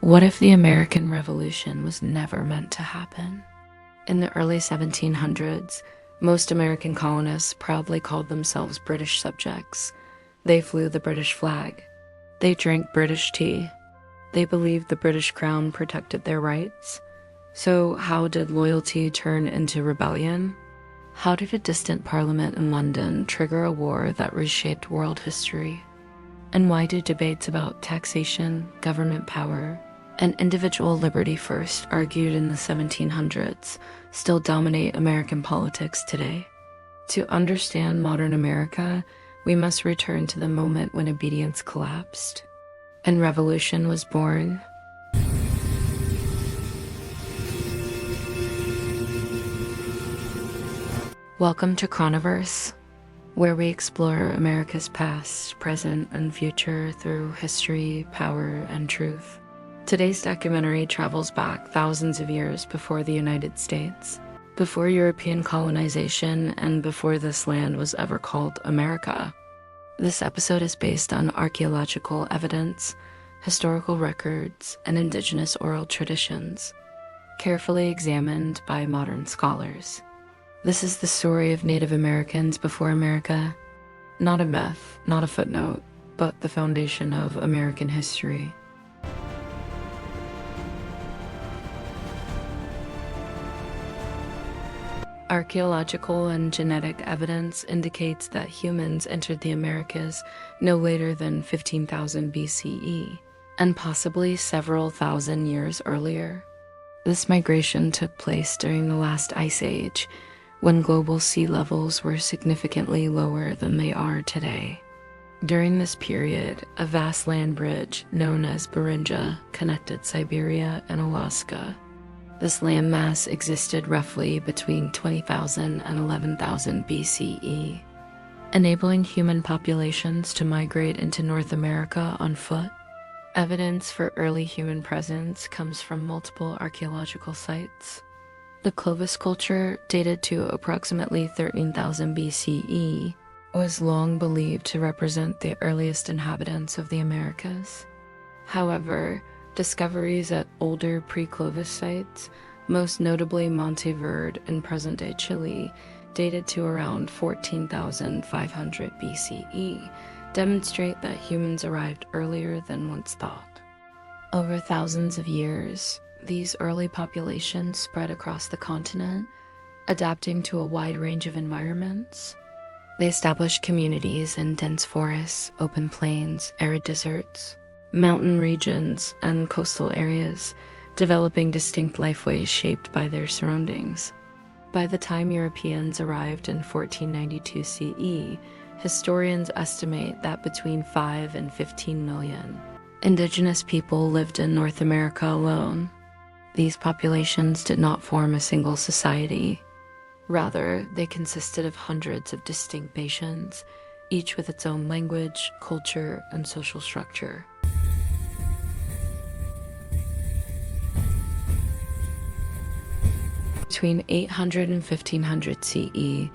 What if the American Revolution was never meant to happen? In the early 1700s, most American colonists proudly called themselves British subjects. They flew the British flag. They drank British tea. They believed the British crown protected their rights. So how did loyalty turn into rebellion? How did a distant parliament in London trigger a war that reshaped world history? And why do debates about taxation, government power, and individual liberty first argued in the 1700s still dominate American politics today? To understand modern America, we must return to the moment when obedience collapsed and revolution was born. Welcome to Chronoverse, where we explore America's past, present, and future through history, power, and truth. Today's documentary travels back thousands of years before the United States, before European colonization, and before this land was ever called America. This episode is based on archaeological evidence, historical records, and indigenous oral traditions, carefully examined by modern scholars. This is the story of Native Americans before America, not a myth, not a footnote, but the foundation of American history. Archaeological and genetic evidence indicates that humans entered the Americas no later than 15,000 BCE, and possibly several thousand years earlier. This migration took place during the last ice age, when global sea levels were significantly lower than they are today. During this period, a vast land bridge known as Beringia connected Siberia and Alaska. This landmass existed roughly between 20,000 and 11,000 BCE, enabling human populations to migrate into North America on foot. Evidence for early human presence comes from multiple archaeological sites. The Clovis culture, dated to approximately 13,000 BCE, was long believed to represent the earliest inhabitants of the Americas. However, discoveries at older pre-Clovis sites, most notably Monte Verde in present-day Chile, dated to around 14,500 BCE, demonstrate that humans arrived earlier than once thought. Over thousands of years, these early populations spread across the continent, adapting to a wide range of environments. They established communities in dense forests, open plains, arid deserts, mountain regions, and coastal areas, developing distinct lifeways shaped by their surroundings. By the time Europeans arrived in 1492 CE, historians estimate that between 5 and 15 million indigenous people lived in North America alone. These populations did not form a single society. Rather, they consisted of hundreds of distinct nations, each with its own language, culture, and social structure. Between 800 and 1500 CE,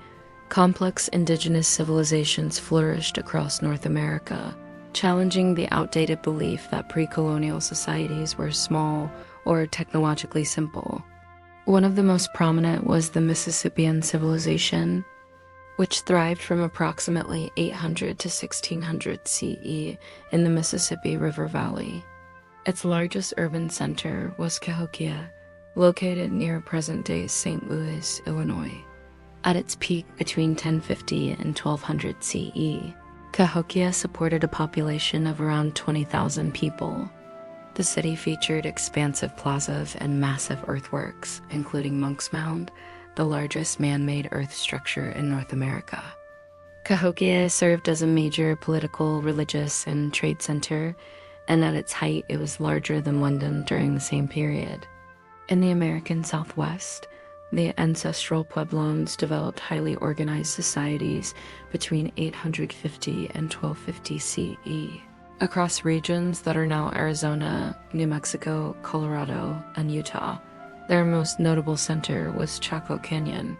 complex indigenous civilizations flourished across North America, challenging the outdated belief that pre-colonial societies were small or technologically simple. One of the most prominent was the Mississippian civilization, which thrived from approximately 800 to 1600 CE in the Mississippi River Valley. Its largest urban center was Cahokia, located near present-day St. Louis, Illinois. At its peak between 1050 and 1200 CE, Cahokia supported a population of around 20,000 people. The city featured expansive plazas and massive earthworks, including Monk's Mound, the largest man-made earth structure in North America. Cahokia served as a major political, religious, and trade center, and at its height it was larger than London during the same period. In the American Southwest, the ancestral Pueblones developed highly organized societies between 850 and 1250 CE. Across regions that are now Arizona, New Mexico, Colorado, and Utah, their most notable center was Chaco Canyon.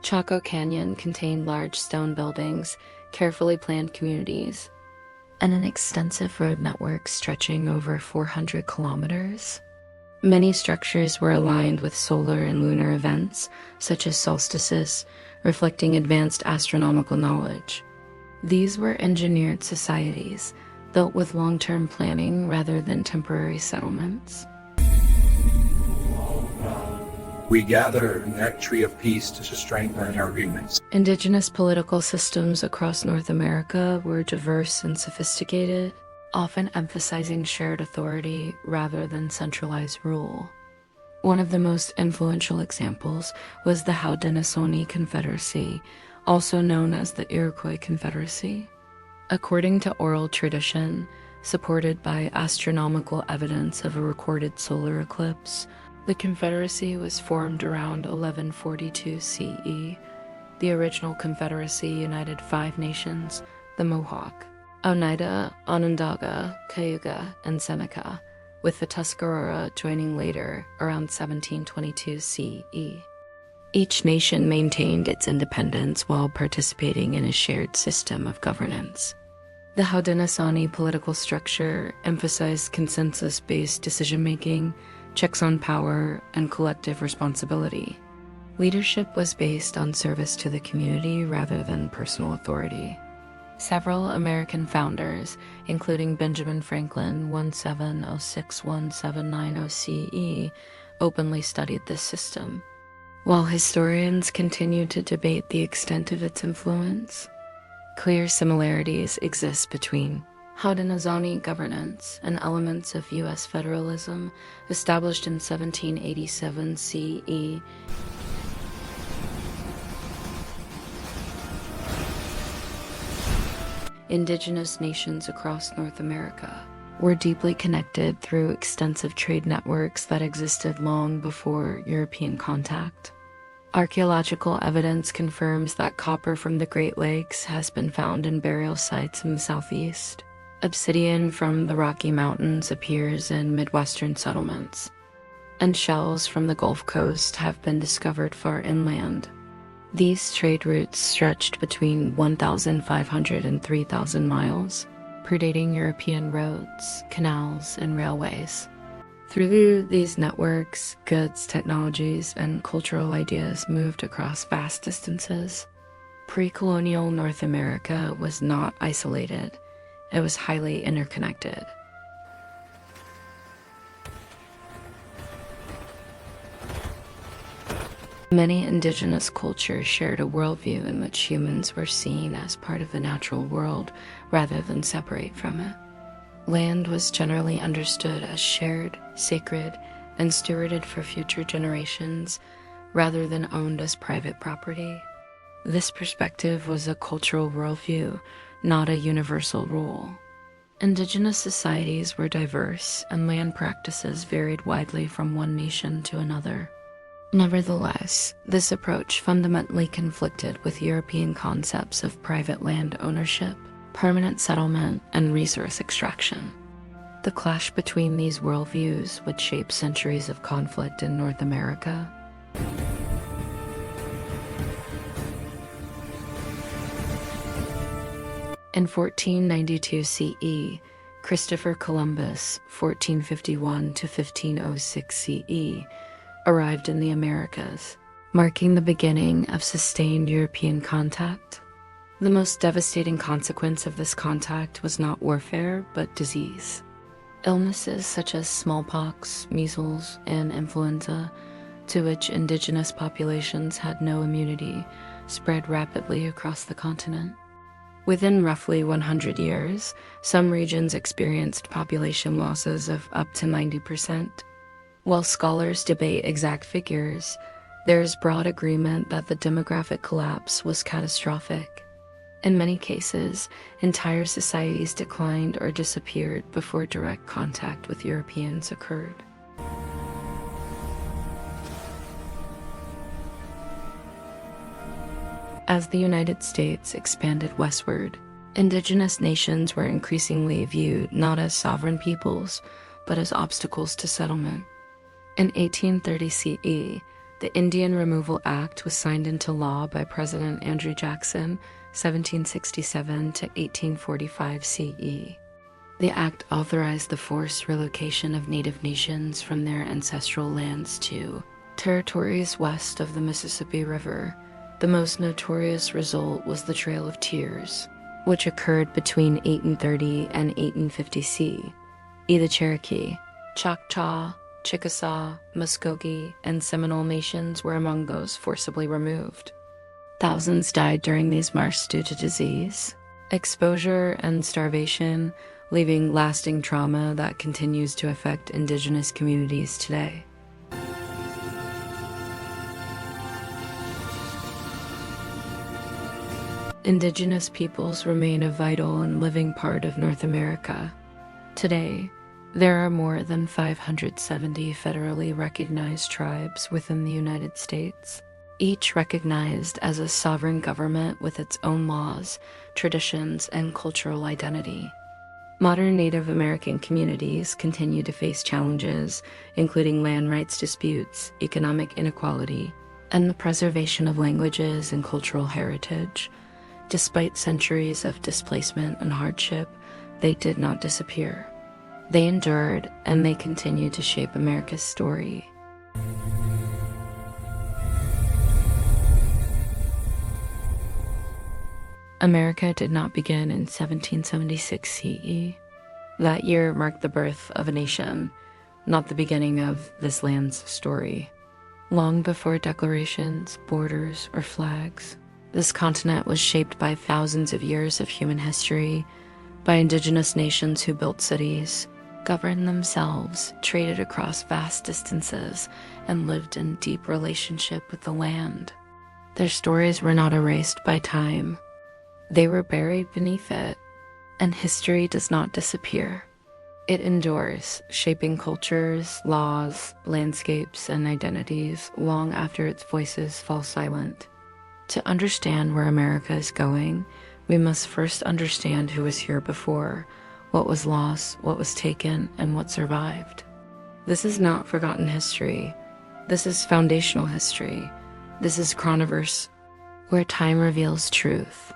Chaco Canyon contained large stone buildings, carefully planned communities, and an extensive road network stretching over 400 kilometers. Many structures were aligned with solar and lunar events, such as solstices, reflecting advanced astronomical knowledge. These were engineered societies, built with long-term planning rather than temporary settlements. We gather in that tree of peace to strengthen our agreements. Indigenous political systems across North America were diverse and sophisticated, often emphasizing shared authority rather than centralized rule. One of the most influential examples was the Haudenosaunee Confederacy, also known as the Iroquois Confederacy. According to oral tradition, supported by astronomical evidence of a recorded solar eclipse, the Confederacy was formed around 1142 CE. The original Confederacy united 5 nations: the Mohawk, Oneida, Onondaga, Cayuga, and Seneca, with the Tuscarora joining later, around 1722 CE. Each nation maintained its independence while participating in a shared system of governance. The Haudenosaunee political structure emphasized consensus-based decision-making, checks on power, and collective responsibility. Leadership was based on service to the community rather than personal authority. Several American founders, including Benjamin Franklin 1706-1790 CE, openly studied this system. While historians continue to debate the extent of its influence, clear similarities exist between Haudenosaunee governance and elements of U.S. federalism established in 1787 CE. Indigenous nations across North America were deeply connected through extensive trade networks that existed long before European contact. Archaeological evidence confirms that copper from the Great Lakes has been found in burial sites in the southeast. Obsidian from the Rocky Mountains appears in Midwestern settlements, and shells from the Gulf Coast have been discovered far inland. These trade routes stretched between 1,500 and 3,000 miles, predating European roads, canals, and railways. Through these networks, goods, technologies, and cultural ideas moved across vast distances. Pre-colonial North America was not isolated. It was highly interconnected. Many indigenous cultures shared a worldview in which humans were seen as part of the natural world rather than separate from it. Land was generally understood as shared, sacred, and stewarded for future generations rather than owned as private property. This perspective was a cultural worldview, not a universal rule. Indigenous societies were diverse, and land practices varied widely from one nation to another. Nevertheless, this approach fundamentally conflicted with European concepts of private land ownership, permanent settlement, and resource extraction. The clash between these worldviews would shape centuries of conflict in North America. In 1492 CE, Christopher Columbus, 1451 to 1506 CE, arrived in the Americas, marking the beginning of sustained European contact. The most devastating consequence of this contact was not warfare, but disease. Illnesses such as smallpox, measles, and influenza, to which indigenous populations had no immunity, spread rapidly across the continent. Within roughly 100 years, some regions experienced population losses of up to 90%. While scholars debate exact figures, there is broad agreement that the demographic collapse was catastrophic. In many cases, entire societies declined or disappeared before direct contact with Europeans occurred. As the United States expanded westward, indigenous nations were increasingly viewed not as sovereign peoples, but as obstacles to settlement. In 1830 CE, the Indian Removal Act was signed into law by President Andrew Jackson, 1767 to 1845 CE. The act authorized the forced relocation of native nations from their ancestral lands to territories west of the Mississippi River. The most notorious result was the Trail of Tears, which occurred between 1830 and 1850 CE. The Cherokee, Choctaw, Chickasaw, Muskogee, and Seminole nations were among those forcibly removed. Thousands died during these marches due to disease, exposure, and starvation, leaving lasting trauma that continues to affect Indigenous communities today. Indigenous peoples remain a vital and living part of North America. Today, there are more than 570 federally recognized tribes within the United States, each recognized as a sovereign government with its own laws, traditions, and cultural identity. Modern Native American communities continue to face challenges, including land rights disputes, economic inequality, and the preservation of languages and cultural heritage. Despite centuries of displacement and hardship, they did not disappear. They endured, and they continue to shape America's story. America did not begin in 1776 CE. That year marked the birth of a nation, not the beginning of this land's story. Long before declarations, borders, or flags, this continent was shaped by thousands of years of human history, by indigenous nations who built cities, governed themselves, traded across vast distances, and lived in deep relationship with the land. Their stories were not erased by time. They were buried beneath it, and history does not disappear. It endures, shaping cultures, laws, landscapes, and identities long after its voices fall silent. To understand where America is going, we must first understand who was here before, what was lost, what was taken, and what survived. This is not forgotten history. This is foundational history. This is Chronoverse, where time reveals truth.